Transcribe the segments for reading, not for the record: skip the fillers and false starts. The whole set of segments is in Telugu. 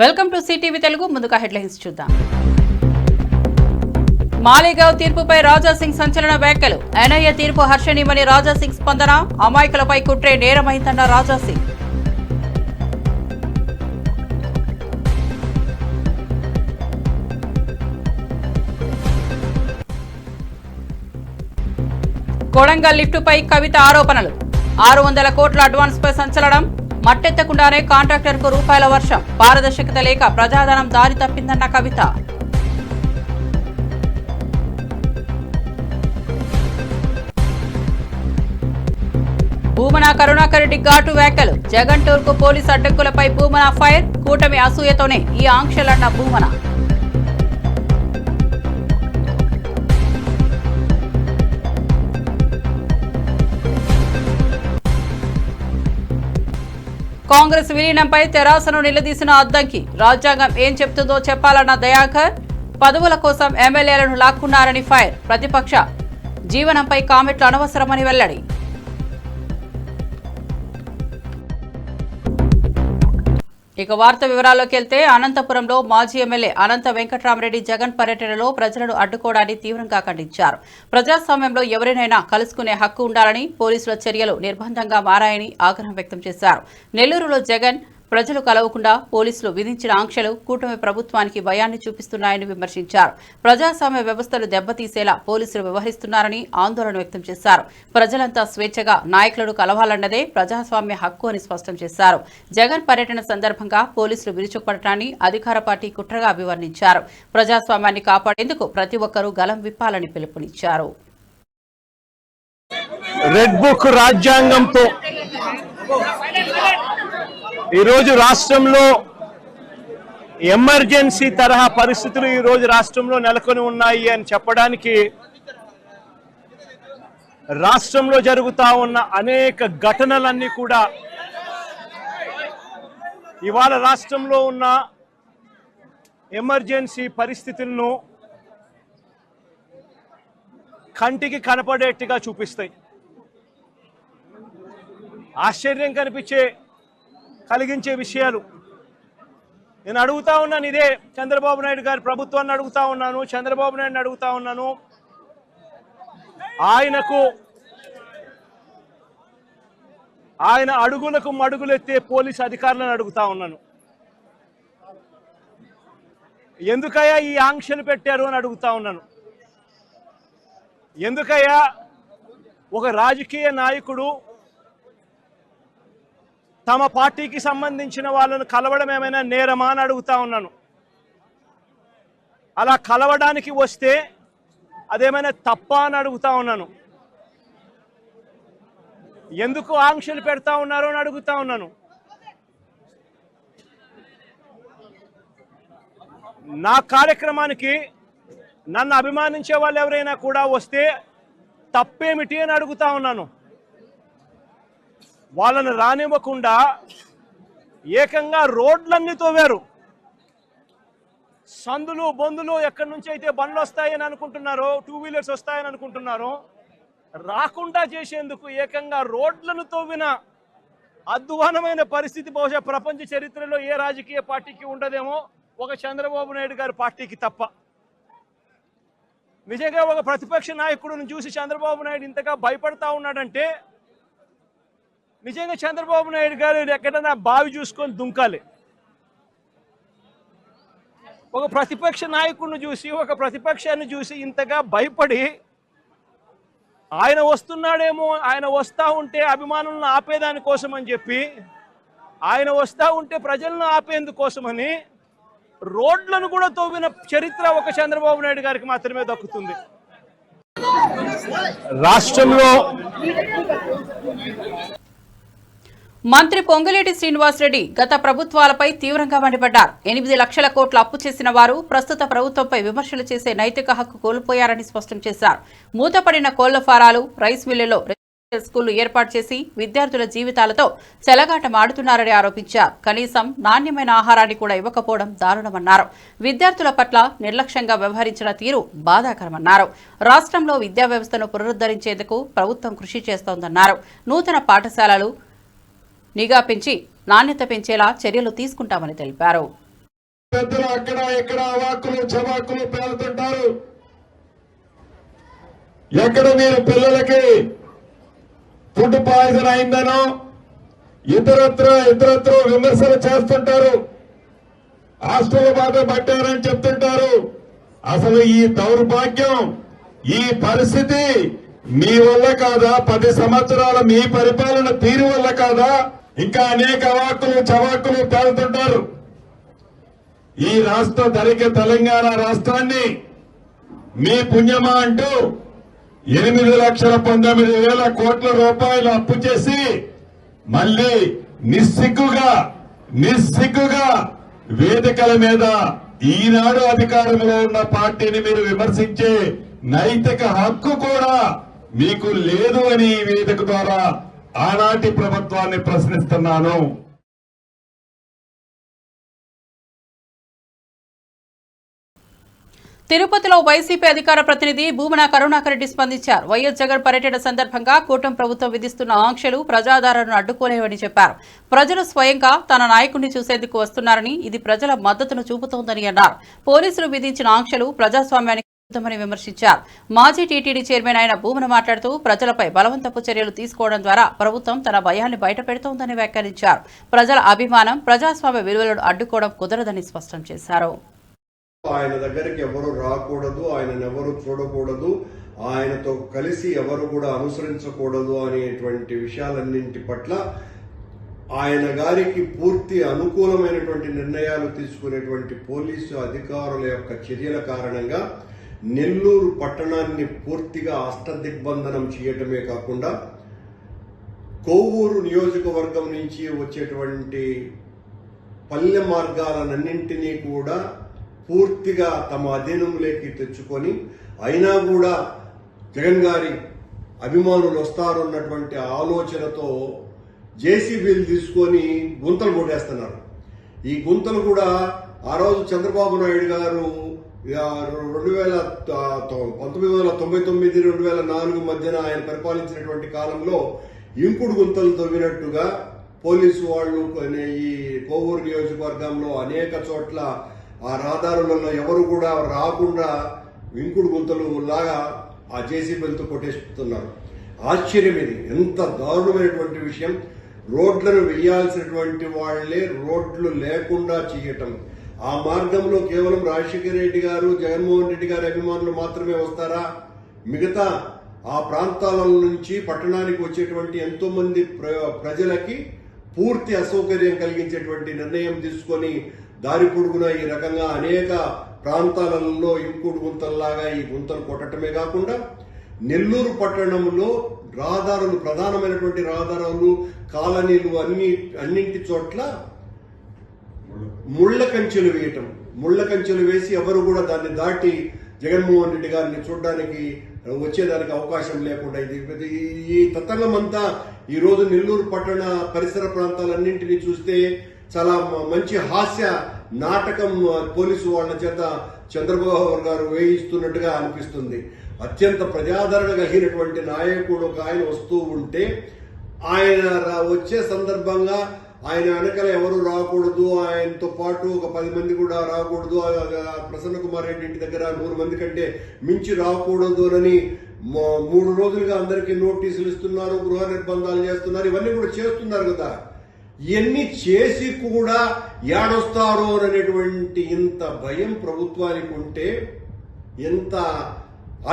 Welcome to CTV Telugu. ముందుగా హెడ్లైన్స్ చూద్దాం. మాలేగావ్ తీర్పుపై రాజాసింగ్ సంచలన వ్యాఖ్యలు. ఎన్ఐఏ తీర్పు హర్షణీయమని రాజాసింగ్ స్పందన. అమాయకులపై కుట్రే నేరమైందన్న రాజాసింగ్. కొడంగల్ లిఫ్టుపై కవిత ఆరోపణలు. 600 కోట్ల అడ్వాన్స్ పై సంచలనం. మట్టెత్తకుండానే కాంట్రాక్టర్కు రూపాయల వర్షం. పారదర్శకత లేక ప్రజాధనం దారి తప్పిందన్న కవిత. భూమన కరుణాకర్ రెడ్డి ఘాటు వ్యాఖ్యలు. జగన్ టూర్కు పోలీసు అడ్డంకులపై భూమన ఫైర్. కూటమి అసూయతోనే ఈ ఆంక్షలన్న భూమన. కాంగ్రెస్ విలీనంపై తెరాసను నిలదీసిన అద్దంకి. రాజ్యాంగం ఏం చెప్తుందో చెప్పాలన్న దయాకర్. పదవుల కోసం ఎమ్మెల్యేలను లాక్కున్నారని ఫైర్. ప్రతిపక్ష జీవనంపై కామెంట్లు అనవసరమని వెల్లడి. ఇక వార్త వివరాల్లోకి వెళ్తే, అనంతపురంలో మాజీ ఎమ్మెల్యే అనంత వెంకట్రామరెడ్డి జగన్ పర్యటనలో ప్రజలను అడ్డుకోవడాన్ని తీవ్రంగా ఖండించారు. ప్రజాస్వామ్యంలో ఎవరినైనా కలుసుకునే హక్కు ఉండాలని, పోలీసుల చర్యలు నిర్బంధంగా మారాయని ఆగ్రహం వ్యక్తం చేశారు. నెల్లూరులో జగన్ ప్రజలు కలవకుండా పోలీసులు విధించిన ఆంక్షలు కూటమి ప్రభుత్వానికి భయాన్ని చూపిస్తున్నాయని విమర్శించారు. ప్రజాస్వామ్య వ్యవస్థలు దెబ్బతీసేలా పోలీసులు వ్యవహరిస్తున్నారని ఆందోళన వ్యక్తం చేశారు. ప్రజలంతా స్వేచ్ఛగా నాయకులను కలవాలన్నదే ప్రజాస్వామ్య హక్కు అని స్పష్టం చేశారు. జగన్ పర్యటన సందర్భంగా పోలీసులు విరుచుకుపడటాన్ని అధికార పార్టీ కుట్రగా అభివర్ణించారు. ప్రజాస్వామ్యాన్ని కాపాడేందుకు ప్రతి ఒక్కరూ గలం విప్పాలని పిలుపునిచ్చారు. రెడ్ బుక్ రాజ్యాంగంతో ఈరోజు రాష్ట్రంలో ఎమర్జెన్సీ తరహా పరిస్థితులు ఈరోజు రాష్ట్రంలో నెలకొని ఉన్నాయి అని చెప్పడానికి రాష్ట్రంలో జరుగుతా ఉన్న అనేక ఘటనలన్నీ కూడా ఇవాళ రాష్ట్రంలో ఉన్న ఎమర్జెన్సీ పరిస్థితులను కంటికి కనపడేట్టుగా చూపిస్తాయి. ఆశ్చర్యం కలిగించే విషయాలు నేను అడుగుతా ఉన్నాను. ఇదే చంద్రబాబు నాయుడు గారి ప్రభుత్వాన్ని అడుగుతా ఉన్నాను, చంద్రబాబు నాయుడుని అడుగుతా ఉన్నాను. ఆయన అడుగులకు మడుగులెత్తే పోలీసు అధికారులను అడుగుతా ఉన్నాను. ఎందుకయ్యా ఈ ఆంక్షలు పెట్టారు అని అడుగుతా ఉన్నాను. ఎందుకయ్యా ఒక రాజకీయ నాయకుడు తమ పార్టీకి సంబంధించిన వాళ్ళను కలవడం ఏమైనా నేరమా అని అడుగుతా ఉన్నాను. అలా కలవడానికి వస్తే అదేమైనా తప్ప అని అడుగుతా ఉన్నాను. ఎందుకు ఆంక్షలు పెడతా ఉన్నారు అని అడుగుతా ఉన్నాను. నా కార్యక్రమానికి నన్ను అభిమానించే వాళ్ళు ఎవరైనా కూడా వస్తే తప్పేమిటి అని అడుగుతా ఉన్నాను. వాళ్ళని రానివ్వకుండా ఏకంగా రోడ్లన్నీ తోవారు. సందులు బొందులు ఎక్కడి నుంచి అయితే బండ్లు వస్తాయని అనుకుంటున్నారో, 2 వీలర్స్ వస్తాయని అనుకుంటున్నారో, రాకుండా చేసేందుకు ఏకంగా రోడ్లను తోవిన అధ్వానమైన పరిస్థితి బహుశా ప్రపంచ చరిత్రలో ఏ రాజకీయ పార్టీకి ఉండదేమో, ఒక చంద్రబాబు నాయుడు గారి పార్టీకి తప్ప. నిజంగా ఒక ప్రతిపక్ష నాయకుడిని చూసి చంద్రబాబు నాయుడు ఇంతగా భయపడతా ఉన్నాడంటే నిజంగా చంద్రబాబు నాయుడు గారు ఎక్కడైనా బావి చూసుకొని దుంకాలి. ఒక ప్రతిపక్ష నాయకుడిని చూసి, ఒక ప్రతిపక్షాన్ని చూసి ఇంతగా భయపడి ఆయన వస్తున్నాడేమో, ఆయన వస్తూ ఉంటే అభిమానులను ఆపేదానికోసం అని చెప్పి, ఆయన వస్తూ ఉంటే ప్రజలను ఆపేందుకోసమని రోడ్లను కూడా తవ్విన చరిత్ర ఒక చంద్రబాబు నాయుడు గారికి మాత్రమే దక్కుతుంది. రాష్ట్రంలో మంత్రి పొంగులేటి శ్రీనివాసరెడ్డి గత ప్రభుత్వాలపై తీవ్రంగా మండిపడ్డారు. 8 లక్షల కోట్ల అప్పు చేసిన వారు ప్రస్తుత ప్రభుత్వంపై విమర్శలు చేసే నైతిక హక్కు కోల్పోయారని స్పష్టం చేశారు. మూతపడిన కోళ్ల ఫారాలు, రైస్ మిల్లుల్లో స్కూళ్లు ఏర్పాటు చేసి విద్యార్థుల జీవితాలతో చెలగాటమాడుతున్నారని ఆరోపించారు. కనీసం నాణ్యమైన ఆహారాన్ని కూడా ఇవ్వకపోవడం దారుణమన్నారు. విద్యార్థుల పట్ల నిర్లక్ష్యంగా వ్యవహరించిన తీరు బాధాకరమన్నారు. రాష్ట్రంలో విద్యా వ్యవస్థను పునరుద్ధరించేందుకు ప్రభుత్వం కృషి చేస్తోందన్నారు. నూతన పాఠశాలలు నిఘా పెంచి నాణ్యత పెంచేలా చర్యలు తీసుకుంటామని తెలిపారు. పెద్దలు అక్కడ ఇక్కడ అవాక్కులు చవాకులు పేలుతుంటారు. ఎక్కడ మీరు పిల్లలకి ఫుడ్ పాయిజన్ అయిందనో ఇతరత్ర విమర్శలు చేస్తుంటారు. హాస్టల్ బాధ పట్టారని చెప్తుంటారు. అసలు ఈ దౌర్భాగ్యం, ఈ పరిస్థితి మీ వల్ల కాదా? 10 సంవత్సరాల మీ పరిపాలన తీరు వల్ల కాదా? ఇంకా అనేక అవాక్కులు చవాకులు పేలుతుంటారు. ఈ రాష్ట్ర ధరిక తెలంగాణ రాష్ట్రాన్ని మీ పుణ్యమా అంటూ 8,19,000 కోట్ల రూపాయలు అప్పు చేసి మళ్ళీ నిస్సిగ్గుగా వేదికల మీద ఈనాడు అధికారంలో ఉన్న పార్టీని మీరు విమర్శించే నైతిక హక్కు కూడా మీకు లేదు అని ఈ వేదిక ద్వారా ఆనాటి ప్రభుత్వాన్ని ప్రశ్నిస్తున్నాను. తిరుపతిలో వైసీపీ అధికార ప్రతినిధి భూమన కరుణాకర్ రెడ్డి స్పందించారు. వైఎస్ జగన్ పర్యటన సందర్భంగా కూటమి ప్రభుత్వం విధిస్తున్న ఆంక్షలు ప్రజాదరణను అడ్డుకోలేవని చెప్పారు. ప్రజలు స్వయంగా తన నాయకుడిని చూసేందుకు వస్తున్నారని, ఇది ప్రజల మద్దతును చూపుతోందని అన్నారు. పోలీసులు విధించిన ఆంక్షలు ప్రజాస్వామ్యానికి విరుద్ధమని విమర్శించారు. మాజీ టీటీడీ చైర్మన్ అయిన భూమన మాట్లాడుతూ ప్రజలపై బలవంతపు చర్యలు తీసుకోవడం ద్వారా ప్రభుత్వం తన భయాన్ని బయటపెడుతోందని వ్యాఖ్యానించారు. ప్రజల అభిమానం, ప్రజాస్వామ్య విలువలను అడ్డుకోవడం కుదరదని స్పష్టం చేశారు. ఆయన దగ్గరికి ఎవరు రాకూడదు, ఆయనను ఎవరు చూడకూడదు, ఆయనతో కలిసి ఎవరు కూడా అనుసరించకూడదు అనేటువంటి విషయాలన్నింటి పట్ల ఆయన గారికి పూర్తి అనుకూలమైనటువంటి నిర్ణయాలు తీసుకునేటువంటి పోలీసు అధికారుల యొక్క చర్యల కారణంగా నెల్లూరు పట్టణాన్ని పూర్తిగా అష్టదిగ్బంధనం చేయటమే కాకుండా కొవ్వూరు నియోజకవర్గం నుంచి వచ్చేటువంటి పల్లె మార్గాలన్నింటినీ కూడా పూర్తిగా తమ అధీనంలోకి తెచ్చుకొని, అయినా కూడా జగన్ గారి అభిమానులు వస్తారు అన్నటువంటి ఆలోచనతో జేసీబీలు తీసుకొని గుంతలు కొట్టేస్తున్నారు. ఈ గుంతలు కూడా ఆ రోజు చంద్రబాబు నాయుడు గారు 1999-2004 మధ్యన ఆయన పరిపాలించినటువంటి కాలంలో ఇంకుడు గుంతలు తవ్వినట్టుగా పోలీసు వాళ్ళు ఈ కొవ్వూరు నియోజకవర్గంలో అనేక చోట్ల ఆ రహదారులలో ఎవరు కూడా రాకుండా ఇంకుడు గుంతలు లాగా ఆ జేసీబీలతో కొట్టేస్తున్నారు. ఆశ్చర్యం, ఇది ఎంత దారుణమైనటువంటి విషయం. రోడ్లను వేయాల్సినటువంటి వాళ్లే రోడ్లు లేకుండా చేయటం. ఆ మార్గంలో కేవలం రాజశేఖర రెడ్డి గారు, జగన్మోహన్ రెడ్డి గారి అభిమానులు మాత్రమే వస్తారా? మిగతా ఆ ప్రాంతాల నుంచి పట్టణానికి వచ్చేటువంటి ఎంతో మంది ప్రజలకి పూర్తి అసౌకర్యం కలిగించేటువంటి నిర్ణయం తీసుకొని దారి పొడుగున ఈ రకంగా అనేక ప్రాంతాలలో ఇంకుడు గుంతల్లాగా ఈ గుంతలు కొట్టడమే కాకుండా నెల్లూరు పట్టణంలో రహదారులు, ప్రధానమైనటువంటి రహదారులు, కాలనీలు అన్నింటి చోట్ల ముళ్ల కంచెలు వేయటం. ముళ్ల కంచెలు వేసి ఎవరు కూడా దాన్ని దాటి జగన్మోహన్ రెడ్డి గారిని చూడడానికి వచ్చేదానికి అవకాశం లేకుండా ఈ తతంగం అంతా ఈ రోజు నెల్లూరు పట్టణ పరిసర ప్రాంతాలన్నింటినీ చూస్తే చాలా మంచి హాస్య నాటకం పోలీసు వాళ్ళ చేత చంద్రబాబు గారు వేయిస్తున్నట్టుగా అనిపిస్తుంది. అత్యంత ప్రజాదరణ కలిగినటువంటి నాయకుడు ఒక ఆయన వస్తూ ఉంటే ఆయన వచ్చే సందర్భంగా ఆయన వెనకాల ఎవరు రాకూడదు, ఆయనతో పాటు ఒక 10 మంది కూడా రాకూడదు, ప్రసన్న కుమార్ రెడ్డి ఇంటి దగ్గర 100 మంది కంటే మించి రాకూడదు అని 3 రోజులుగా అందరికీ నోటీసులు ఇస్తున్నారు, గృహ నిర్బంధాలు చేస్తున్నారు, ఇవన్నీ కూడా చేస్తున్నారు కదా. ఇవన్నీ చేసి కూడా ఏడొస్తారో అనేటువంటి ఇంత భయం ప్రభుత్వానికి ఉంటే ఎంత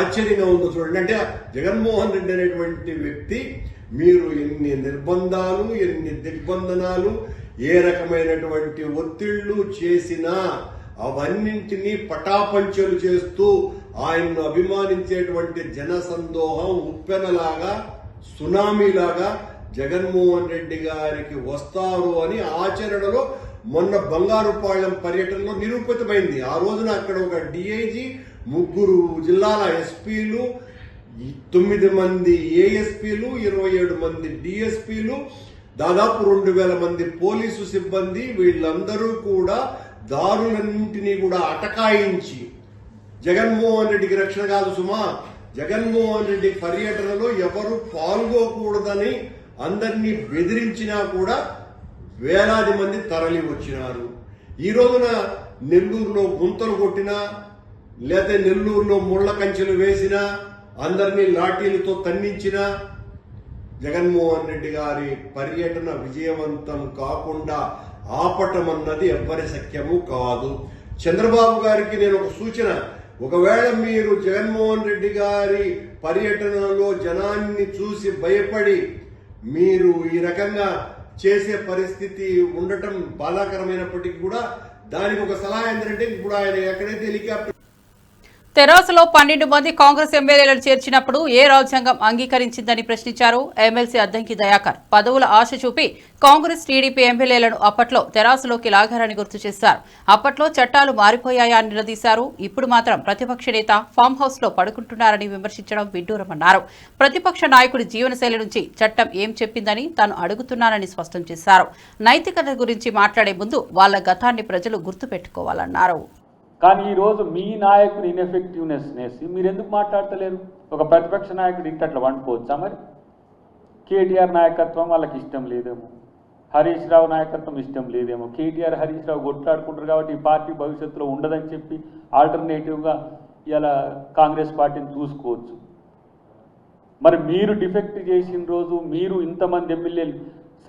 ఆశ్చర్యంగా ఉందో చూడండి. అంటే జగన్మోహన్ రెడ్డి అనేటువంటి వ్యక్తి మీరు ఎన్ని నిర్బంధాలు, ఎన్ని దిగ్బంధనాలు, ఏ రకమైనటువంటి ఒత్తిళ్లు చేసినా అవన్నింటినీ పటాపంచలు చేస్తూ ఆయన్ను అభిమానించేటువంటి జనసందోహం ఉప్పెనలాగా, సునామీలాగా జగన్మోహన్ రెడ్డి గారికి వస్తారు అని ఆచరణలో మొన్న బంగారుపాళ్యం పర్యటనలో నిరూపితమైంది. ఆ రోజున అక్కడ ఒక డిఐజీ, 3 జిల్లాల ఎస్పీలు, 9 మంది ఏఎస్పీలు, 27 మంది డిఎస్పీలు, దాదాపు 2000 మంది పోలీసు సిబ్బంది, వీళ్ళందరూ కూడా దారులన్నింటినీ కూడా అటకాయించి, జగన్మోహన్ రెడ్డికి రక్షణ కాదు సుమా, జగన్మోహన్ రెడ్డి పర్యటనలో ఎవరు పాల్గొకూడదని అందరినీ బెదిరించినా కూడా వేలాది మంది తరలి వచ్చినారు. ఈ రోజున నెల్లూరులో గుంతలు కొట్టినా లేదా నెల్లూరులో ముళ్ల కంచెలు వేసినా అందరినీ లాఠీలతో తన్నించినా జగన్మోహన్ రెడ్డి గారి పర్యటన విజయవంతం కాకుండా ఆపటం అన్నది ఎవ్వరి శక్యము కాదు. చంద్రబాబు గారికి నేను ఒక సూచన, ఒకవేళ మీరు జగన్మోహన్ రెడ్డి గారి పర్యటనలో జనాన్ని చూసి భయపడి మీరు ఈ రకంగా చేసే పరిస్థితి ఉండటం బాధాకరమైనప్పటికీ కూడా దానికి ఒక సలహా ఏంటంటే ఇప్పుడు ఆయన ఎక్కడైతే హెలికాప్టర్ తెరాసలో 12 మంది కాంగ్రెస్ ఎమ్మెల్యేలను చేర్చినప్పుడు ఏ రాజ్యాంగం అంగీకరించిందని ప్రశ్నించారు ఎమ్మెల్సీ అద్దంకి దయాకర్. పదవుల ఆశ చూపి కాంగ్రెస్ టీడీపీ ఎమ్మెల్యేలను అప్పట్లో తెరాసలోకి లాగారని గుర్తు చేశారు. అప్పట్లో చట్టాలు మారిపోయాయా అని నిలదీశారు. ఇప్పుడు మాత్రం ప్రతిపక్ష నేత ఫామ్ హౌస్ లో పడుకుంటున్నారని విమర్శించడం విడ్డూరమన్నారు. ప్రతిపక్ష నాయకుడి జీవనశైలి నుంచి చట్టం ఏం చెప్పిందని తాను అడుగుతున్నానని స్పష్టం చేశారు. నైతికత గురించి మాట్లాడే ముందు వాళ్ల గతాన్ని ప్రజలు గుర్తుపెట్టుకోవాలన్నారు. కానీ ఈరోజు మీ నాయకుని ఇన్ఎఫెక్టివ్నెస్ నేసి మీరు ఎందుకు మాట్లాడతలేరు? ఒక ప్రతిపక్ష నాయకుడు ఇంటట్లా వండుకోవచ్చా? మరి కేటీఆర్ నాయకత్వం వాళ్ళకి ఇష్టం లేదేమో, హరీష్ రావు నాయకత్వం ఇష్టం లేదేమో. కేటీఆర్ హరీష్ రావు కొట్లాడుకుంటారు కాబట్టి ఈ పార్టీ భవిష్యత్తులో ఉండదని చెప్పి ఆల్టర్నేటివ్గా ఇలా కాంగ్రెస్ పార్టీని చూసుకోవచ్చు. మరి మీరు డిఫెక్ట్ చేసిన రోజు మీరు ఇంతమంది ఎమ్మెల్యేలు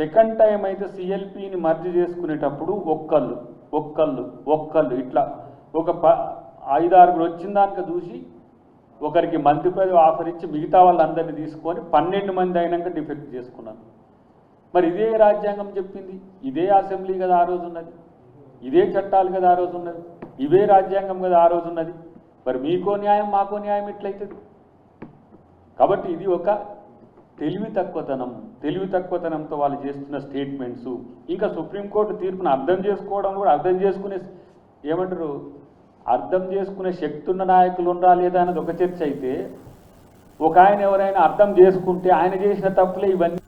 సెకండ్ టైం అయితే సిఎల్పిని మర్జీ చేసుకునేటప్పుడు ఒక్కళ్ళు ఇట్లా ఒక 5-6 వచ్చిన దానికి చూసి ఒకరికి మంత్రి పదవి ఆఫర్ ఇచ్చి మిగతా వాళ్ళందరినీ తీసుకొని 12 మంది అయినాక డిఫెక్ట్ చేసుకున్నాను. మరి ఇదే రాజ్యాంగం చెప్పింది, ఇదే అసెంబ్లీ కదా ఆ రోజు ఉన్నది, ఇదే చట్టాలు కదా ఆ రోజు ఉన్నది, ఇవే రాజ్యాంగం కదా ఆ రోజు ఉన్నది. మరి మీకో న్యాయం మాకో న్యాయం ఎట్లయితుంది? కాబట్టి ఇది ఒక తెలివి తక్కువతనంతో వాళ్ళు చేస్తున్న స్టేట్మెంట్స్. ఇంకా సుప్రీంకోర్టు తీర్పును అర్థం చేసుకోవడం కూడా అర్థం చేసుకునే శక్తి ఉన్న నాయకులు ఉండాలి లేదా అనేది ఒక చర్చ అయితే, ఒక ఆయన ఎవరైనా అర్థం చేసుకుంటే ఆయన చేసిన తప్పులే ఇవన్నీ.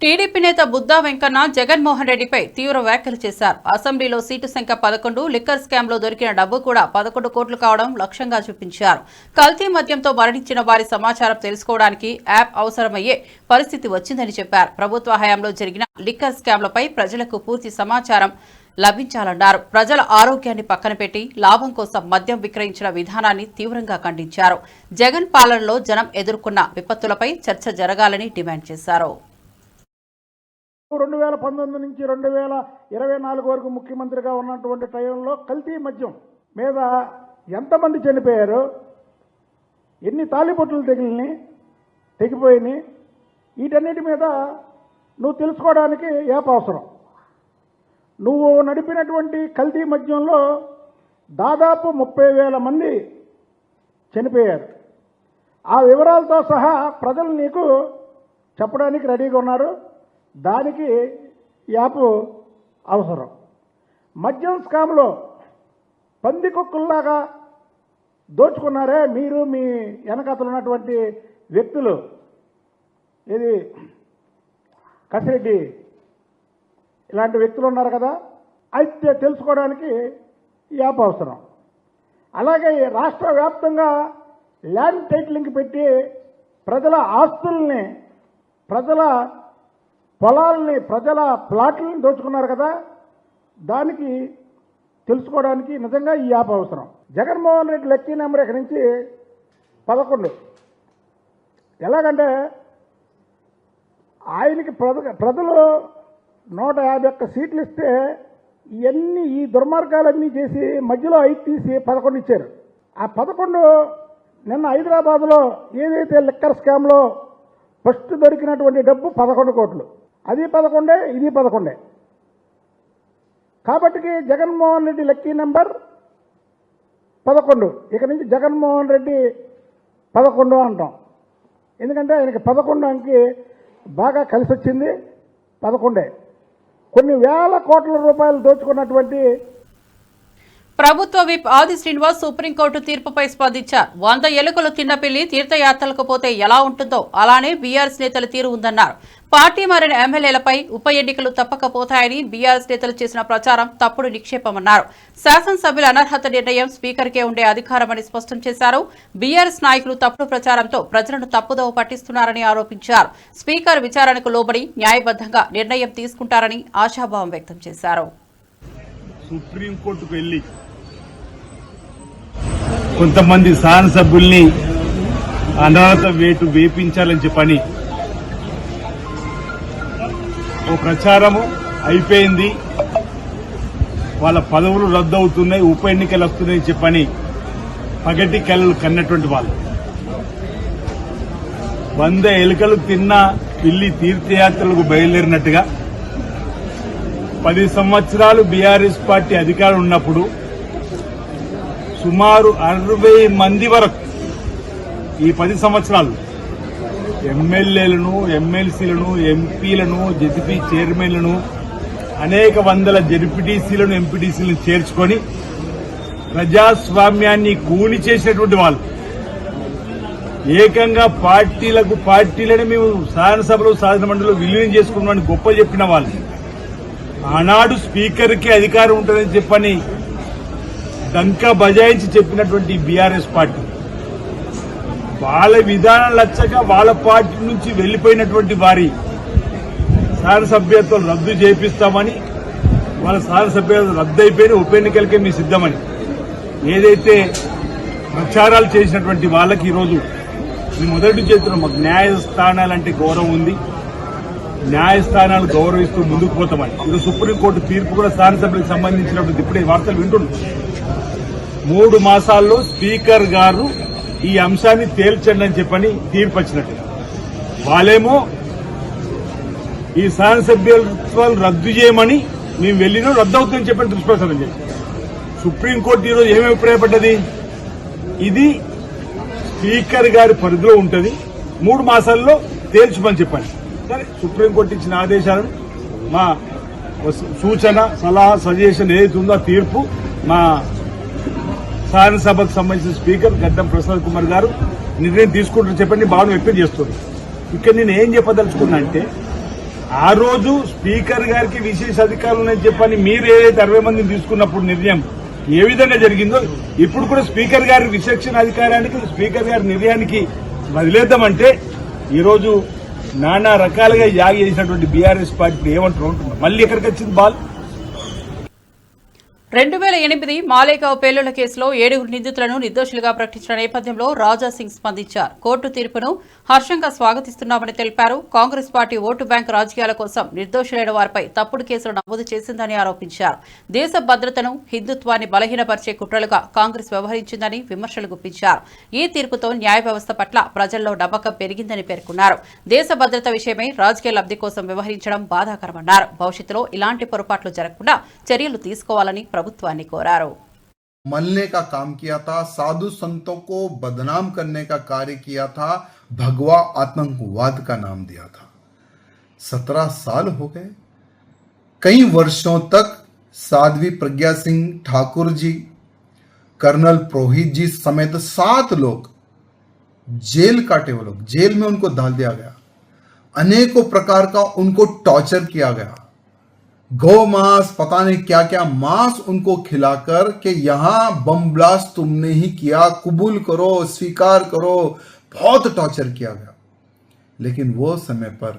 టీడీపీ నేత బుద్దా వెంకన్న జగన్మోహన్ రెడ్డిపై తీవ్ర వ్యాఖ్యలు చేశారు. అసెంబ్లీలో సీటు సంఖ్య 11, లిక్కర్ స్కామ్ లో దొరికిన డబ్బు కూడా 11 కోట్లు కావడం లక్ష్యంగా చూపించారు. కల్తీ మద్యంతో మరణించిన వారి సమాచారం తెలుసుకోవడానికి యాప్ అవసరమయ్యే పరిస్థితి వచ్చిందని చెప్పారు. ప్రభుత్వ హయాంలో జరిగిన లిక్కర్ స్కామ్లపై ప్రజలకు పూర్తి సమాచారం లభించాలన్నారు. ప్రజల ఆరోగ్యాన్ని పక్కన పెట్టి లాభం కోసం మద్యం విక్రయించిన విధానాన్ని తీవ్రంగా ఖండించారు. జగన్ పాలనలో జనం ఎదుర్కొన్న విపత్తులపై చర్చ జరగాలని డిమాండ్ చేశారు. 2019 నుంచి 2024 వరకు ముఖ్యమంత్రిగా ఉన్నటువంటి టైంలో కల్తీ మద్యం మీద ఎంతమంది చనిపోయారు, ఎన్ని తాలిబొట్టులు తెగిపోయినాయి, వీటన్నిటి మీద నువ్వు తెలుసుకోవడానికి యాప్ అవసరం. నువ్వు నడిపినటువంటి కల్తీ మద్యంలో దాదాపు 30,000 మంది చనిపోయారు. ఆ వివరాలతో సహా ప్రజలు నీకు చెప్పడానికి రెడీగా ఉన్నారు. దానికి యాప్ అవసరం. మద్యం స్కామ్లో పందికొక్కుల్లాగా దోచుకున్నారే మీరు, మీ వెనకాతలు ఉన్నటువంటి వ్యక్తులు, ఇది కసిరెడ్డి ఇలాంటి వ్యక్తులు ఉన్నారు కదా, అయితే తెలుసుకోవడానికి యాప్ అవసరం. అలాగే రాష్ట్ర వ్యాప్తంగా ల్యాండ్ టైటిలింగ్ పెట్టి ప్రజల ఆస్తుల్ని, ప్రజల పొలాల్ని, ప్రజల ప్లాట్లని దోచుకున్నారు కదా, దానికి తెలుసుకోవడానికి నిజంగా ఈ యాప్ అవసరం. జగన్మోహన్ రెడ్డి లక్కీ నెంబర్ ఇక్కడి నుంచి 11. ఎలాగంటే ఆయనకి ప్రజలు 151 సీట్లు ఇస్తే ఇవన్నీ ఈ దుర్మార్గాలన్నీ చేసి మధ్యలో 5 తీసి 11 ఇచ్చారు. ఆ 11 నిన్న హైదరాబాద్లో ఏదైతే లిక్కర్ స్కామ్లో ఫస్ట్ దొరికినటువంటి డబ్బు 11 కోట్లు, అది 11, ఇది 11. కాబట్టి జగన్మోహన్ రెడ్డి లక్కీ నెంబర్ 11. ఇక నుంచి జగన్మోహన్ రెడ్డి 11 అంటాం. ఎందుకంటే ఆయనకి 11 అంకి బాగా కలిసి వచ్చింది. 11 కొన్ని వేల కోట్ల రూపాయలు దోచుకున్నటువంటి ప్రభుత్వ విప్ ఆది శ్రీనివాస్ సుప్రీంకోర్టు తీర్పుపై స్పందించారు. 100 ఎలుకలు తిన్న పిల్లి తీర్థయాత్రలకు పోతే ఎలా ఉంటుందో అలానే బీఆర్ఎస్ నేతల తీరు ఉందన్నారు. పార్టీ మారిన ఎమ్మెల్యేలపై ఉప ఎన్నికలు తప్పకపోతాయని బీఆర్ఎస్ నేతలు చేసిన ప్రచారం తప్పుడు నిక్షేపమన్నారు. శాసనసభ్యుల అనర్హత నిర్ణయం స్పీకర్కే ఉండే అధికారమని స్పష్టం చేశారు. బీఆర్ఎస్ నాయకులు తప్పుడు ప్రచారంతో ప్రజలను తప్పుదోవ పట్టిస్తున్నారని ఆరోపించారు. స్పీకర్ విచారణకు లోబడి న్యాయబద్ధంగా నిర్ణయం తీసుకుంటారని ఆశాభావం వ్యక్తం చేశారు. సుప్రీంకోర్టుకు వెళ్లి కొంతమంది శాసనసభ్యుల్ని అనర్హత వేటు వేపించాలని చెప్పని ఓ ప్రచారము అయిపోయింది, వాళ్ళ పదవులు రద్దు అవుతున్నాయి, ఉప ఎన్నికలు వస్తున్నాయని చెప్పని పగటి కలలు కన్నటువంటి వాళ్ళు 100 ఎలుకలు తిన్న పిల్లి తీర్థయాత్రలకు బయలుదేరినట్టుగా 10 సంవత్సరాలు బీఆర్ఎస్ పార్టీ అధికారం ఉన్నప్పుడు సుమారు 60 మంది వరకు ఈ 10 సంవత్సరాలు ఎమ్మెల్యేలను, ఎమ్మెల్సీలను, ఎంపీలను, జెడ్పీ చైర్మన్లను, అనేక వందల జెడ్పీటీసీలను, ఎంపీటీసీలను చేర్చుకొని ప్రజాస్వామ్యాన్ని కూని చేసినటువంటి వాళ్ళు, ఏకంగా పార్టీలను మేము శాసనసభలో శాసనమండలిలో విలీనం చేసుకున్నామని గొప్ప చెప్పిన వాళ్ళు, ఆనాడు స్పీకర్కి అధికారం ఉంటుందని చెప్పని డంకా బజాయించి చెప్పినటువంటి బీఆర్ఎస్ పార్టీ వాళ్ళ విధానం లచ్చక వాళ్ళ పార్టీ నుంచి వెళ్లిపోయినటువంటి వారి శాసనసభ్యత్వం రద్దు చేపిస్తామని, వాళ్ళ శాసనసభ్యత్వం రద్దు అయిపోయిన ఉప ఎన్నికలకే మీ సిద్ధమని ఏదైతే ప్రచారాలు చేసినటువంటి వాళ్ళకి ఈరోజు మేము మొదటి చేస్తున్నాం. మాకు న్యాయస్థానాలంటే గౌరవం ఉంది, న్యాయస్థానాలు గౌరవిస్తూ ముందుకు పోతామని. ఇది సుప్రీంకోర్టు తీర్పు కూడా శాసనసభ్యులకు సంబంధించినటువంటి ఇప్పుడే వార్తలు వింటున్నాం. 3 మాసాల్లో స్పీకర్ గారు ఈ అంశాన్ని తేల్చండి అని చెప్పని తీర్పు వచ్చినట్టు, వాళ్ళేమో ఈ శాసనసభ్యత్వాలు రద్దు చేయమని మేము వెళ్ళినా రద్దు అవుతుందని చెప్పని దుష్ప్రచారం చేశారు. సుప్రీంకోర్టు ఈరోజు ఏమి అభిప్రాయపడ్డది, ఇది స్పీకర్ గారి పరిధిలో ఉంటుంది, 3 మాసాల్లో తేల్చమని చెప్పండి. సరే, సుప్రీంకోర్టు ఇచ్చిన ఆదేశాలను మా సూచన, సలహా, సజెషన్ ఏదైతే ఉందో ఆ తీర్పు మా శాసనసభకు సంబంధించిన స్పీకర్ గడ్డం ప్రసాద్ కుమార్ గారు నిర్ణయం తీసుకుంటారని చెప్పండి భావన వ్యక్తం చేస్తుంది. ఇక్కడ నేను ఏం చెప్పదలుచుకున్నా అంటే, ఆ రోజు స్పీకర్ గారికి విశేష అధికారులు ఉన్నాయని చెప్పని మీరు ఏదైతే 60 మందిని తీసుకున్నప్పుడు నిర్ణయం ఏ విధంగా జరిగిందో ఇప్పుడు కూడా స్పీకర్ గారి విచక్షణ అధికారానికి, స్పీకర్ గారి నిర్ణయానికి వదిలేద్దామంటే ఈరోజు నానా రకాలుగా యాగి చేసినటువంటి బీఆర్ఎస్ పార్టీ ఏమంటారు ఉంటున్నారు. మళ్ళీ ఎక్కడికి వచ్చింది బాల్? 2008 మాలేగావ్ పేలుళ్ల కేసులో 7 నిందితులను నిర్దోషులుగా ప్రకటించిన నేపథ్యంలో రాజా సింగ్ స్పందించారు. కోర్టు తీర్పును హర్షంగా స్వాగతిస్తున్నామని తెలిపారు. కాంగ్రెస్ పార్టీ ఓటు బ్యాంకు రాజకీయాల కోసం నిర్దోషులైన వారిపై తప్పుడు కేసులు నమోదు చేసిందని ఆరోపించారు. దేశ భద్రతను, హిందుత్వాన్ని బలహీనపరిచే కుట్రలుగా కాంగ్రెస్ వ్యవహరించిందని విమర్శలు గుప్పించారు. ఈ తీర్పుతో న్యాయ వ్యవస్థ పట్ల ప్రజల్లో నమ్మకం పెరిగిందని పేర్కొన్నారు. దేశ భద్రత విషయమై రాజకీయ లబ్ధి కోసం వ్యవహరించడం బాధాకరమన్నారు. భవిష్యత్తులో ఇలాంటి పొరపాట్లు జరగకుండా చర్యలు తీసుకోవాలని ప్రభుత్వాన్ని కోరారు. मलने का काम किया था, साधु संतों को बदनाम करने का कार्य किया था, भगवा आतंकवाद का नाम दिया था। 17 साल हो गए। कई वर्षों तक साध्वी प्रज्ञा सिंह ठाकुर जी, कर्नल पुरोहित जी समेत 7 लोग जेल काटे, वो लोग जेल में उनको डाल दिया गया। अनेकों प्रकार का उनको टॉर्चर किया गया। गौ मांस, पता नहीं क्या क्या मांस उनको खिलाकर के यहां बम ब्लास्ट तुमने ही किया, कबूल करो, स्वीकार करो, बहुत टॉर्चर किया गया। लेकिन वो समय पर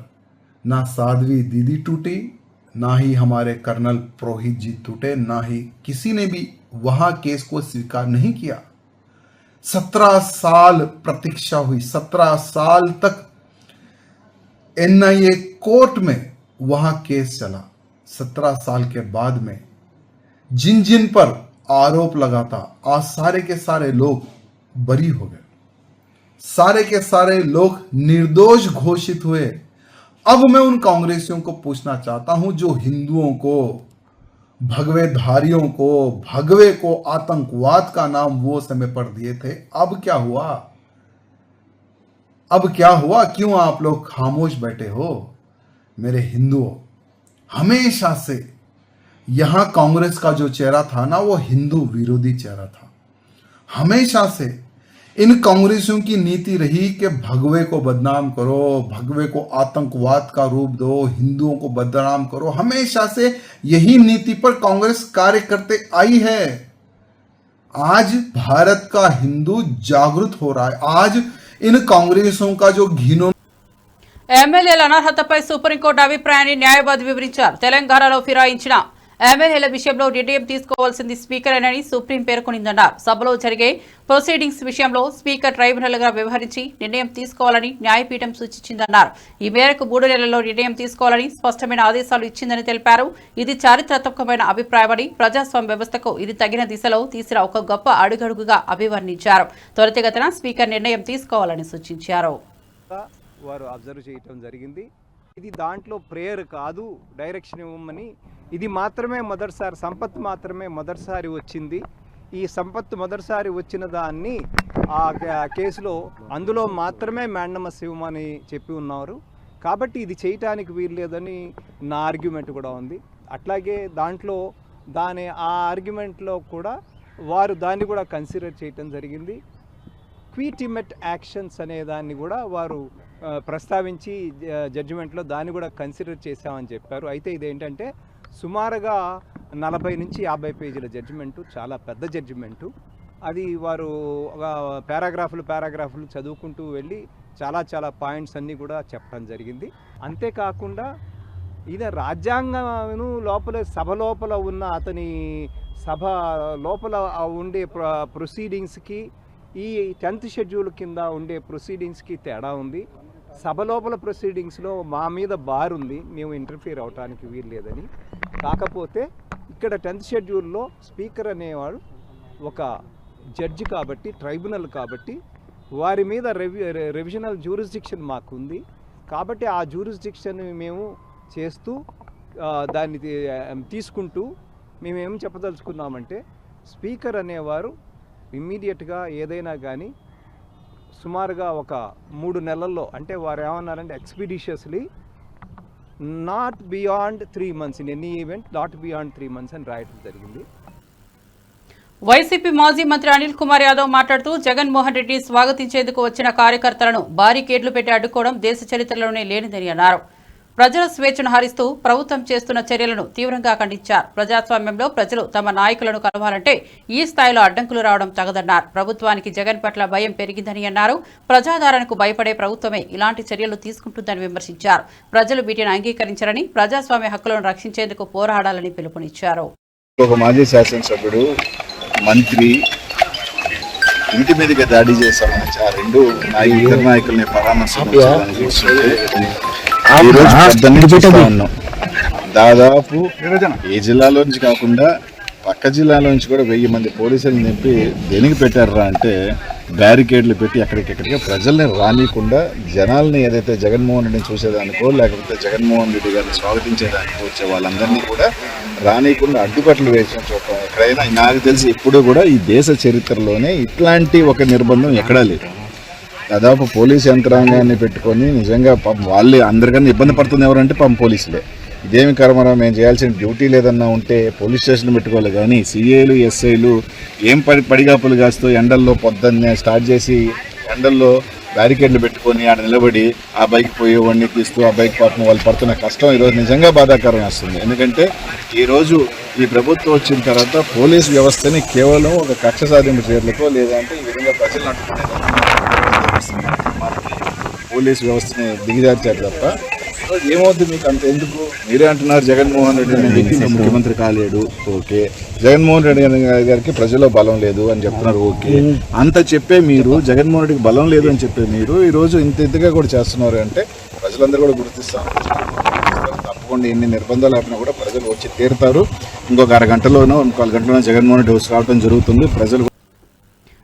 ना साध्वी दीदी टूटी, ना ही हमारे कर्नल पुरोहित जी टूटे, ना ही किसी ने भी वहां केस को स्वीकार नहीं किया। 17 साल प्रतीक्षा हुई, 17 साल तक NIA कोर्ट में वहां केस चला। 17 साल के बाद में जिन जिन पर आरोप लगा था, आज सारे के सारे लोग बरी हो गए, सारे के सारे लोग निर्दोष घोषित हुए। अब मैं उन कांग्रेसियों को पूछना चाहता हूं जो हिंदुओं को, भगवेधारियों को, भगवे को आतंकवाद का नाम वो समय पर दिए थे, अब क्या हुआ? अब क्या हुआ? क्यों आप लोग खामोश बैठे हो? मेरे हिंदुओं, हमेशा से यहां कांग्रेस का जो चेहरा था ना, वो हिंदू विरोधी चेहरा था। हमेशा से इन कांग्रेसियों की नीति रही कि भगवे को बदनाम करो, भगवे को आतंकवाद का रूप दो, हिंदुओं को बदनाम करो। हमेशा से यही नीति पर कांग्रेस कार्य करते आई है। आज भारत का हिंदू जागृत हो रहा है। आज इन कांग्रेसों का जो घिनौना ఎమ్మెల్యేల అనర్హతపై సుప్రీంకోర్టు అభిప్రాయాన్ని న్యాయవాది వివరించారు. తెలంగాణలో ఫిరాయించిన ఎమ్మెల్యేల విషయంలో నిర్ణయం తీసుకోవాల్సింది స్పీకర్ అని సుప్రీం పేర్కొనిందన్నారు. సభలో జరిగే ప్రొసీడింగ్స్ విషయంలో స్పీకర్ ట్రైబ్యునల్ గా వ్యవహరించి నిర్ణయం తీసుకోవాలని న్యాయపీఠం సూచించిందన్నారు. ఈ మేరకు 3 నెలల్లో నిర్ణయం తీసుకోవాలని స్పష్టమైన ఆదేశాలు ఇచ్చిందని తెలిపారు. ఇది చారిత్రాత్మకమైన అభిప్రాయమని, ప్రజాస్వామ్య వ్యవస్థకు ఇది తగిన దిశలో తీసిన ఒక గొప్ప అడుగడుగుగా అభివర్ణించారు. త్వరితగతిన స్పీకర్ నిర్ణయం తీసుకోవాలని సూచించారు. వారు అబ్జర్వ్ చేయటం జరిగింది. ఇది దాంట్లో ప్రేయర్ కాదు, డైరెక్షన్ ఇవ్వమని. ఇది మాత్రమే మొదటిసారి, సంపత్ మాత్రమే మొదటిసారి వచ్చింది. ఈ సంపత్ మొదటిసారి వచ్చిన దాన్ని ఆ కేసులో అందులో మాత్రమే మ్యాండమస్ ఇవ్వమని చెప్పి ఉన్నారు. కాబట్టి ఇది చేయటానికి వీల్లేదని నా ఆర్గ్యుమెంట్ కూడా ఉంది. అట్లాగే దాంట్లో ఆ ఆర్గ్యుమెంట్లో కూడా వారు దాన్ని కూడా కన్సిడర్ చేయటం జరిగింది. క్విటిమెట్ యాక్షన్స్ అనే దాన్ని కూడా వారు ప్రస్తావించి జడ్జిమెంట్లో దాన్ని కూడా కన్సిడర్ చేశామని చెప్పారు. అయితే ఇదేంటంటే సుమారుగా 40 నుంచి 50 పేజీల జడ్జిమెంటు, చాలా పెద్ద జడ్జిమెంటు. అది వారు పారాగ్రాఫ్లు చదువుకుంటూ వెళ్ళి చాలా పాయింట్స్ అన్నీ కూడా చెప్పడం జరిగింది. అంతేకాకుండా ఇది రాజ్యాంగం లోపల, సభ లోపల ఉన్న అతని సభ లోపల ఉండే ప్రొసీడింగ్స్కి ఈ 10th షెడ్యూల్ కింద ఉండే ప్రొసీడింగ్స్కి తేడా ఉంది. సభ లోపల ప్రొసీడింగ్స్లో మా మీద బార్ ఉంది, మేము ఇంటర్ఫియర్ అవడానికి వీలు లేదని. కాకపోతే ఇక్కడ 10th షెడ్యూల్లో స్పీకర్ అనేవాడు ఒక జడ్జి కాబట్టి, ట్రైబ్యునల్ కాబట్టి, వారి మీద రెవిజనల్ జ్యూరిస్డిక్షన్ మాకుంది. కాబట్టి ఆ జ్యూరిస్డిక్షన్ మేము చేస్తూ దాన్ని తీసుకుంటూ మేమేం చెప్పదలుచుకున్నామంటే, స్పీకర్ అనేవారు ఇమ్మీడియట్గా ఏదైనా కానీ సుమారుగా ఒక 3 నెలల్లో, అంటే వారు ఏమన్నారంటే expeditiously not beyond 3 months, in any event not beyond 3 months అని రాయటం జరిగింది. వైసీపీ మాజీ మంత్రి అనిల్ కుమార్ యాదవ్ మాట్లాడుతూ జగన్మోహన్ రెడ్డి స్వాగతించేందుకు వచ్చిన కార్యకర్తలను బారికేడ్లు పెట్టి అడ్డుకోవడం దేశ చరిత్రలోనే లేనిదని అన్నారు. ప్రజల స్వేచ్ఛను హరిస్తూ ప్రభుత్వం చేస్తున్న చర్యలను తీవ్రంగా ఖండించారు. ప్రజాస్వామ్యంలో ప్రజలు తమ నాయకులను కలవాలంటే ఈ స్థాయిలో అడ్డంకులు రావడం తగదన్నారు. ప్రభుత్వానికి జగన్ పట్ల భయం పెరిగిందని అన్నారు. ప్రజాదరణకు భయపడే ప్రభుత్వమే ఇలాంటి చర్యలు తీసుకుంటుందని విమర్శించారు. ప్రజలు వీటిని అంగీకరించారని, ప్రజాస్వామ్య హక్కులను రక్షించేందుకు పోరాడాలని పిలుపునిచ్చారు. ఒక మాజీ శాసనసభ్యుడు, మంత్రి ఇంటి మీదుగా దాడి చేశామని ఇద్దరు నాయకుల్ని పరామర్శించాలని దాదాపు ఏ జిల్లాలోంచి కాకుండా పక్క జిల్లాలోంచి కూడా 1000 మంది పోలీసులను నింపి దేనికి పెట్టారా అంటే బ్యారికేడ్లు పెట్టి ఎక్కడికెక్కడికి ప్రజల్ని రానికుండా, జనాల్ని ఏదైతే జగన్మోహన్ రెడ్డిని చూసేదానికో లేకపోతే జగన్మోహన్ రెడ్డి గారిని స్వాగతించేదానికో వచ్చే వాళ్ళందరినీ కూడా రానికుండా అడ్డుకట్లు వేసిన చూడటం ఎక్కడైనా నాకు తెలిసి ఇప్పుడు కూడా ఈ దేశ చరిత్రలోనే ఇట్లాంటి ఒక నిర్బంధం ఎక్కడా లేదు. దాదాపు పోలీసు యంత్రాంగాన్ని పెట్టుకొని నిజంగా వాళ్ళే అందరికన్నా ఇబ్బంది పడుతుంది ఎవరంటే పోలీసులే. ఇదేమి కర్మరా, మేము చేయాల్సిన డ్యూటీ లేదన్నా ఉంటే పోలీస్ స్టేషన్ పెట్టుకోవాలి. కానీ సిఐలు, ఎస్ఐలు ఏం పడిగాపులు కాస్తూ ఎండల్లో పొద్దున్నే స్టార్ట్ చేసి ఎండల్లో బ్యారికేడ్లు పెట్టుకొని ఆడ నిలబడి ఆ బైక్ పోయేవాడిని తీస్తూ ఆ బైక్ పాపం వాళ్ళు పడుతున్న కష్టం ఈరోజు నిజంగా బాధాకరం వస్తుంది. ఎందుకంటే ఈరోజు ఈ ప్రభుత్వం వచ్చిన తర్వాత పోలీస్ వ్యవస్థని కేవలం ఒక కక్ష సాధింపు చర్యలకో లేదంటే ఈ విధంగా ప్రజలను పోలీస్ వ్యవస్థని దిగజార్చారు తప్ప ఏమవుతుంది మీకు అంత ఎందుకు? మీరే అంటున్నారు జగన్మోహన్ రెడ్డి అనే వ్యక్తి ముఖ్యమంత్రి కాలేడు, ఓకే. జగన్మోహన్ రెడ్డి గారికి ప్రజల్లో బలం లేదు అని చెప్తున్నారు, ఓకే. అంత చెప్పే మీరు, జగన్మోహన్ రెడ్డికి బలం లేదు అని చెప్పే మీరు ఈరోజు ఇంతగా కూడా చేస్తున్నారు అంటే ప్రజలందరూ కూడా గుర్తిస్తారు. తప్పకుండా ఎన్ని నిర్బంధాలు ఆపినా కూడా ప్రజలు వచ్చి తీరుతారు. ఇంకొక అరగంటలోనో 4 గంటలోనో జగన్మోహన్ రెడ్డి వచ్చి రావడం జరుగుతుంది. ప్రజలు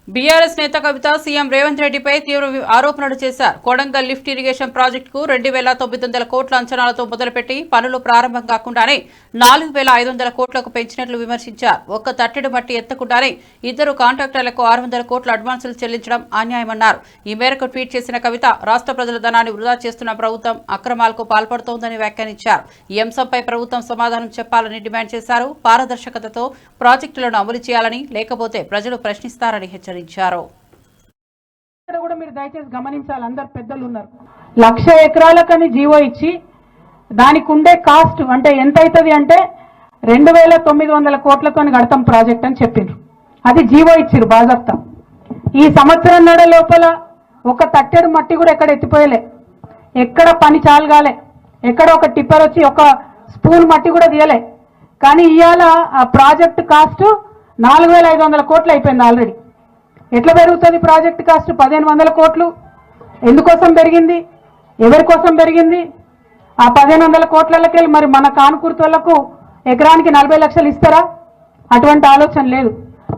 బీఆర్ఎస్ నేత కవిత సీఎం రేవంత్ రెడ్డిపై తీవ్ర ఆరోపణలు చేశారు. కొడంగల్ లిఫ్ట్ ఇరిగేషన్ ప్రాజెక్టుకు 2,900 కోట్ల అంచనాలతో మొదలుపెట్టి పనులు ప్రారంభం కాకుండానే 4,500 కోట్లకు పెంచినట్లు విమర్శించారు. ఒక్క తట్టెడు మట్టి ఎత్తకుండానే 2 కాంట్రాక్టర్లకు 600 కోట్ల అడ్వాన్సులు చెల్లించడం అన్యాయమన్నారు. ఈ మేరకు ట్వీట్ చేసిన కవిత, రాష్ట్ర ప్రజల ధనాన్ని వృధా చేస్తున్న ప్రభుత్వం అక్రమాలకు పాల్పడుతోందని వ్యాఖ్యానించారు. ఈ అంశంపై ప్రభుత్వం సమాధానం చెప్పాలని డిమాండ్ చేశారు. పారదర్శకతతో ప్రాజెక్టులను అమలు చేయాలని, లేకపోతే ప్రజలు ప్రశ్నిస్తారని హెచ్చరించారు. కూడా మీరు దయచేసి గమనించాలి, అందరు పెద్దలు ఉన్నారు. 1,00,000 ఎకరాలకని జీవో ఇచ్చి దానికి ఉండే కాస్ట్ అంటే ఎంత అవుతుంది అంటే 2,900 కోట్లతో కడతాం ప్రాజెక్ట్ అని చెప్పిండ్రు. అది జీవో ఇచ్చిరు బాజప్తా. ఈ సంవత్సరం నడ లోపల ఒక తట్టెడు మట్టి కూడా ఎక్కడ ఎత్తిపోయలే, ఎక్కడ పని చాలగాలే, ఎక్కడ ఒక టిప్పర్ వచ్చి ఒక స్పూన్ మట్టి కూడా తీయలే. కానీ ఇవాళ ఆ ప్రాజెక్ట్ కాస్ట్ 4,500 కోట్లు అయిపోయింది ఆల్రెడీ. ఎట్లా పెరుగుతుంది ప్రాజెక్ట్ కాస్ట్? 1,500 కోట్లు. ఎందుకోసం పెరిగింది? ఎవరి కోసం పెరిగింది? ఆ 1,500 కోట్లకి మరి మన కానుకూర్తోళ్లకు ఎకరానికి 40 లక్షలు ఇస్తారా? అటువంటి ఆలోచన లేదు.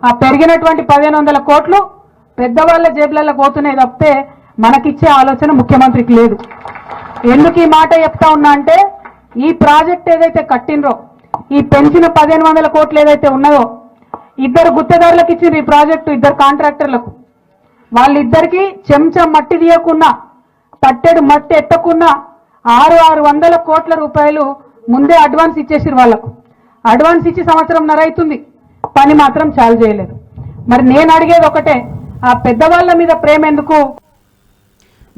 ఆ పెరిగినటువంటి 1,500 కోట్లు పెద్దవాళ్ళ జేబులలో పోతున్నాయి తప్పితే మనకిచ్చే ఆలోచన ముఖ్యమంత్రికి లేదు. ఎందుకు ఈ మాట చెప్తా ఉన్నా అంటే, ఈ ప్రాజెక్ట్ ఏదైతే కట్టినరో, ఈ పెంచిన 1,500 కోట్లు ఏదైతే ఉన్నదో, ఇద్దరు గుత్తదారులకు ఇచ్చింది ఈ ప్రాజెక్టు, ఇద్దరు కాంట్రాక్టర్లకు. వాళ్ళిద్దరికి చెంచా మట్టి తీయకున్నా, పట్టెడు మట్టి ఎత్తకున్నా 600 కోట్ల రూపాయలు ముందే అడ్వాన్స్ ఇచ్చేసిరు వాళ్ళకు. అడ్వాన్స్ ఇచ్చి సంవత్సరంన్నర అవుతుంది, పని మాత్రం చాలు చేయలేదు. మరి నేను అడిగేది ఒకటే, ఆ పెద్దవాళ్ళ మీద ప్రేమ ఎందుకు?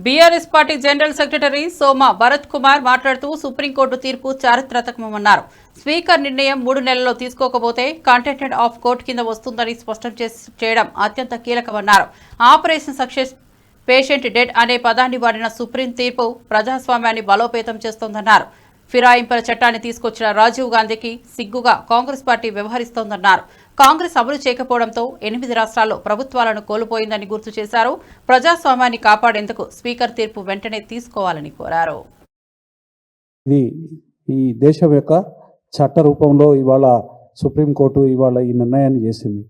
బీఆర్ఎస్ పార్టీ జనరల్ సెక్రటరీ సోమ భరత్ కుమార్ మాట్లాడుతూ సుప్రీంకోర్టు తీర్పు చారిత్రాత్మకమన్నారు. స్పీకర్ నిర్ణయం 3 నెలల్లో తీసుకోకపోతే కంటెంప్ట్ ఆఫ్ కోర్టు కింద వస్తుందని స్పష్టం చేయడం అత్యంత కీలకమన్నారు. ఆపరేషన్ సక్సెస్ పేషెంట్ డెడ్ అనే పదాన్ని వాడిన సుప్రీం తీర్పు ప్రజాస్వామ్యాన్ని బలోపేతం చేస్తోందన్నారు. ఫిరాయింపుల చట్టాన్ని తీసుకొచ్చిన రాజీవ్ గాంధీకి సిగ్గుగా కాంగ్రెస్ పార్టీ వ్యవహరిస్తోందన్నారు. కాంగ్రెస్ అమలు చేయకపోవడంతో 8 రాష్ట్రాల్లో ప్రభుత్వాలను కోల్పోయిందని గుర్తు చేశారు. ప్రజాస్వామ్యాన్ని కాపాడేందుకు స్పీకర్ తీర్పు వెంటనే తీసుకోవాలని కోరారు. ఇది ఈ దేశం యొక్క చట్ట రూపంలో ఇవాళ సుప్రీంకోర్టు ఇవాళ ఈ నిర్ణయాన్ని చేసింది.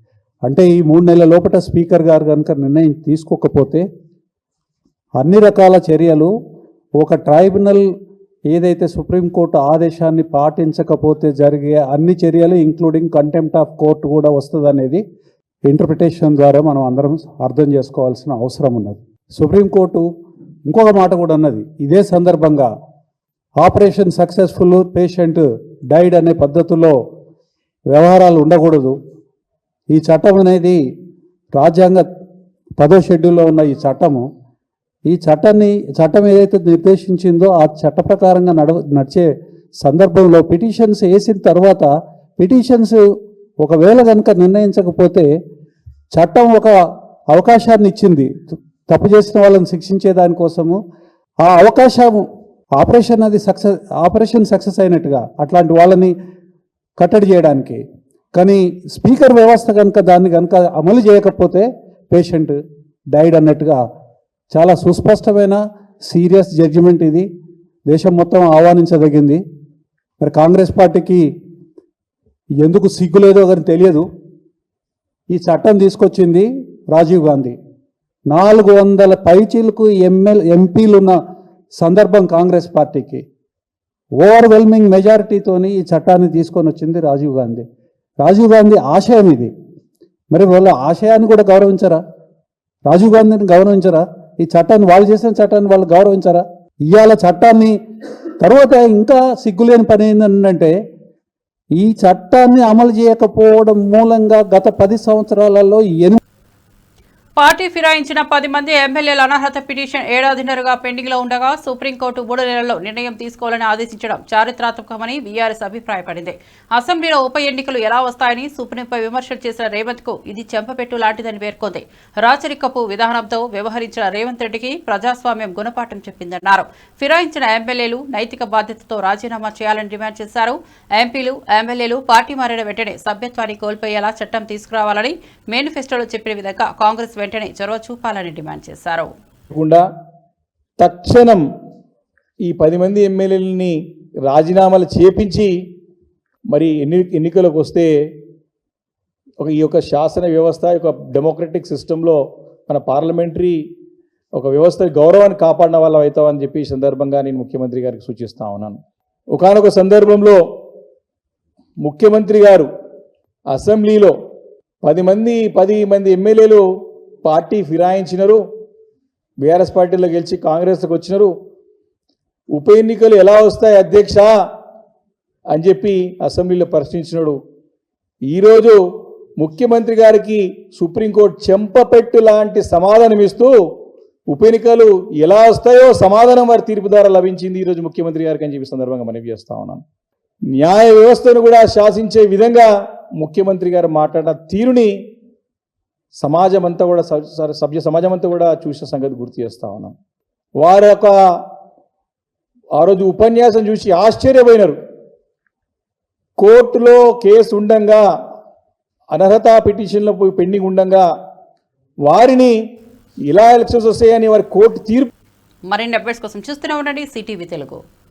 అంటే ఈ 3 నెలల లోపల స్పీకర్ గారు కనుక నిర్ణయం తీసుకోకపోతే అన్ని రకాల చర్యలు, ఒక ట్రైబ్యునల్ ఏదైతే సుప్రీంకోర్టు ఆదేశాన్ని పాటించకపోతే జరిగే అన్ని చర్యలు ఇంక్లూడింగ్ కంటెంప్ట్ ఆఫ్ కోర్టు కూడా వస్తుందనేది ఇంటర్ప్రిటేషన్ ద్వారా మనం అందరం అర్థం చేసుకోవాల్సిన అవసరం ఉన్నది. సుప్రీంకోర్టు ఇంకొక మాట కూడా అన్నది ఇదే సందర్భంగా, ఆపరేషన్ సక్సెస్ఫుల్ పేషెంట్ డైడ్ అనే పద్ధతిలో వ్యవహారాలు ఉండకూడదు. ఈ చట్టం అనేది రాజ్యాంగ 10వ షెడ్యూల్లో ఉన్న ఈ చట్టం ఏదైతే నిర్దేశించిందో ఆ చట్ట ప్రకారంగా నడిచే సందర్భంలో పిటిషన్స్ వేసిన తర్వాత పిటిషన్స్ ఒకవేళ కనుక నిర్ణయించకపోతే చట్టం ఒక అవకాశాన్ని ఇచ్చింది తప్పు చేసిన వాళ్ళని శిక్షించే దానికోసము. ఆ అవకాశం ఆపరేషన్ సక్సెస్ అయినట్టుగా అట్లాంటి వాళ్ళని కట్టడి చేయడానికి. కానీ స్పీకర్ వ్యవస్థ కనుక దాన్ని కనుక అమలు చేయకపోతే పేషెంట్ డైడ్ అన్నట్టుగా చాలా సుస్పష్టమైన సీరియస్ జడ్జిమెంట్ ఇది. దేశం మొత్తం ఆహ్వానించదగింది. మరి కాంగ్రెస్ పార్టీకి ఎందుకు సిగ్గు లేదో కానీ తెలియదు. ఈ చట్టం తీసుకొచ్చింది రాజీవ్ గాంధీ. 400 పైచీలకు ఎంపీలున్న సందర్భం కాంగ్రెస్ పార్టీకి ఓవర్వెల్మింగ్ మెజారిటీతోని ఈ చట్టాన్ని తీసుకొని వచ్చింది రాజీవ్ గాంధీ. రాజీవ్ గాంధీ ఆశయం ఇది. మరి వాళ్ళ ఆశయాన్ని కూడా గౌరవించరా? రాజీవ్ గాంధీని గౌరవించరా? ఈ చట్టాన్ని, వాళ్ళు చేసిన చట్టాన్ని వాళ్ళు గౌరవించరా? ఇవాళ చట్టాన్ని తర్వాత ఇంకా సిగ్గులేని పని ఏంటంటే, ఈ చట్టాన్ని అమలు చేయకపోవడం మూలంగా గత 10 సంవత్సరాలలో పార్టీ ఫిరాయించిన 10 మంది ఎమ్మెల్యేల అనర్హత పిటిషన్ ఏడాదిన్నరగా పెండింగ్ లో ఉండగా సుప్రీంకోర్టు 3 నెలల్లో నిర్ణయం తీసుకోవాలని ఆదేశించడం చారిత్రాత్మకమని బీఆర్ఎస్ అభిప్రాయపడింది. అసెంబ్లీలో ఉప ఎన్నికలు ఎలా వస్తాయని సుప్రీంపై విమర్శలు చేసిన రేవంత్ కు ఇది చెంపపెట్టు లాంటిదని పేర్కొంది. రాచరికపు విధానంతో వ్యవహరించిన రేవంత్ రెడ్డికి ప్రజాస్వామ్యం గుణపాఠం చెప్పిందన్నారు. ఫిరాయించిన ఎమ్మెల్యేలు నైతిక బాధ్యతతో రాజీనామా చేయాలని డిమాండ్ చేశారు. ఎంపీలు ఎమ్మెల్యేలు పార్టీ మారిన వెంటనే సభ్యత్వాన్ని కోల్పోయేలా చట్టం తీసుకురావాలని మేనిఫెస్టోలో చెప్పిన విధంగా కాంగ్రెస్ వెంటనే చొరవ చూపాలని డిమాండ్ చేశారు. తక్షణం ఈ 10 మంది ఎమ్మెల్యేలని రాజీనామాలు చేపించి మరి ఎన్నికలకు వస్తే ఈ యొక్క శాసన వ్యవస్థ, ఒక డెమోక్రటిక్ సిస్టంలో మన పార్లమెంటరీ ఒక వ్యవస్థ గౌరవాన్ని కాపాడిన వాళ్ళం అవుతామని చెప్పి ఈ సందర్భంగా నేను ముఖ్యమంత్రి గారికి సూచిస్తా ఉన్నాను. ఒకానొక సందర్భంలో ముఖ్యమంత్రి గారు అసెంబ్లీలో 10 మంది ఎమ్మెల్యేలు పార్టీ ఫిరాయించినారు, బీఆర్ఎస్ పార్టీలో గెలిచి కాంగ్రెస్కి వచ్చినారు, ఉప ఎన్నికలు ఎలా వస్తాయి అధ్యక్ష అని చెప్పి అసెంబ్లీలో ప్రశ్నించినాడు. ఈరోజు ముఖ్యమంత్రి గారికి సుప్రీంకోర్టు చెంపపెట్టు లాంటి సమాధానం ఇస్తూ ఉప ఎన్నికలు ఎలా వస్తాయో సమాధానం వారి తీర్పు ద్వారా లభించింది ఈరోజు ముఖ్యమంత్రి గారికి అని చెప్పి సందర్భంగా మనవి చేస్తా ఉన్నాను. న్యాయ వ్యవస్థను కూడా శాసించే విధంగా ముఖ్యమంత్రి గారు మాట్లాడిన తీరుని సమాజం అంతా కూడా, సభ్య సమాజం అంతా కూడా చూసిన సంగతి గుర్తు చేస్తా ఉన్నాం. వారి యొక్క ఆ రోజు ఉపన్యాసం చూసి ఆశ్చర్యపోయినారు. కోర్టులో కేసు ఉండంగా అనర్హత పిటిషన్లో పెండింగ్ ఉండంగా వారిని ఇలా ఎలక్షన్స్ వస్తాయని వారి కోర్టు తీర్పు. మరిన్ని అప్డేట్స్ కోసం చూస్తూనే ఉండండి సిటీవీ తెలుగు.